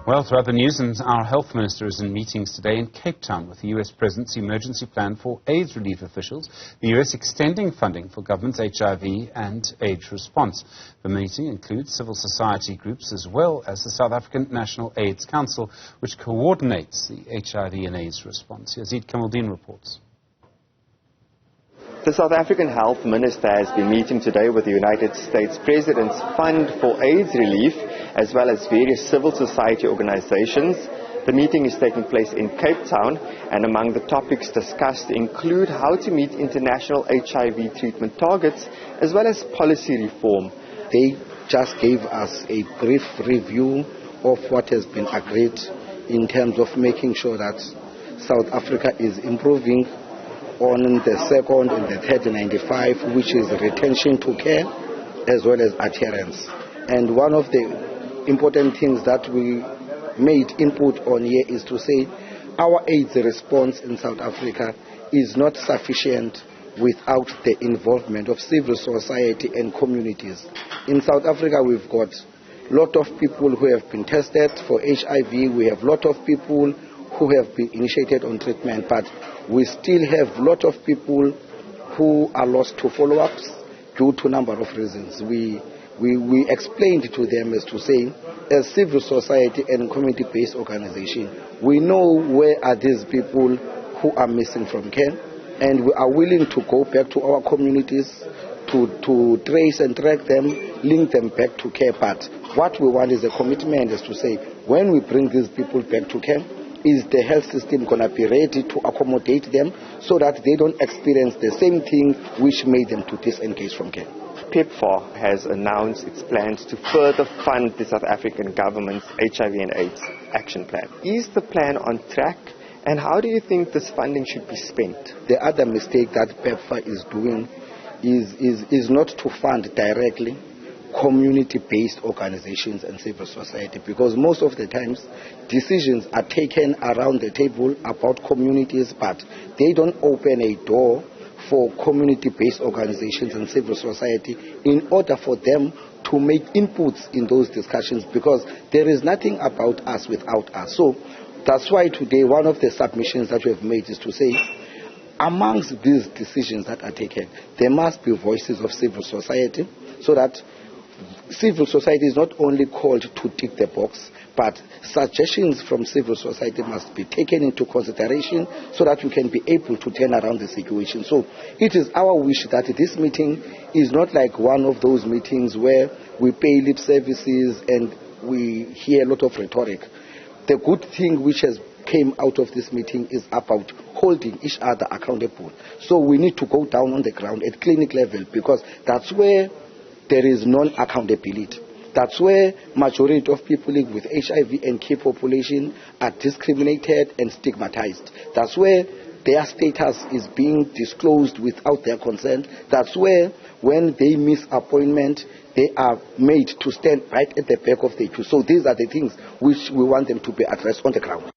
Well, throughout the news, and our health minister is in meetings today in Cape Town with the US President's emergency plan for AIDS relief officials, the US extending funding for government's HIV and AIDS response. The meeting includes civil society groups as well as the South African National AIDS Council, which coordinates the HIV and AIDS response. Yazeed Kamaldien reports. The South African Health Minister has been meeting today with the United States President's Fund for AIDS Relief, as well as various civil society organizations. The meeting is taking place in Cape Town, and among the topics discussed include how to meet international HIV treatment targets, as well as policy reform. They just gave us a brief review of what has been agreed in terms of making sure that South Africa is improving on the second and the third 95, which is retention to care as well as adherence. And one of the important things that we made input on here is to say our AIDS response in South Africa is not sufficient without the involvement of civil society and communities. In South Africa, we've got a lot of people who have been tested for HIV. We have a lot of people who have been initiated on treatment, but we still have a lot of people who are lost to follow-ups due to a number of reasons. We explained to them as to say, as civil society and community-based organization, we know where are these people who are missing from care, and we are willing to go back to our communities to trace and track them, link them back to care. But what we want is a commitment as to say, when we bring these people back to care, is the health system going to be ready to accommodate them so that they don't experience the same thing which made them to disengage from care? PEPFAR has announced its plans to further fund the South African government's HIV and AIDS action plan. Is the plan on track, and how do you think this funding should be spent? The other mistake that PEPFAR is doing is not to fund directly community-based organizations and civil society, because most of the times decisions are taken around the table about communities, but they don't open a door for community-based organizations and civil society in order for them to make inputs in those discussions, because there is nothing about us without us. So that's why today one of the submissions that we have made is to say, amongst these decisions that are taken, there must be voices of civil society, so that civil society is not only called to tick the box, but suggestions from civil society must be taken into consideration so that we can be able to turn around the situation. So it is our wish that this meeting is not like one of those meetings where we pay lip services and we hear a lot of rhetoric. The good thing which has came out of this meeting is about holding each other accountable. So we need to go down on the ground at clinic level, because that's where there is non-accountability. That's where majority of people living with HIV and K population are discriminated and stigmatized. That's where their status is being disclosed without their consent. That's where when they miss appointment, they are made to stand right at the back of the queue. So these are the things which we want them to be addressed on the ground.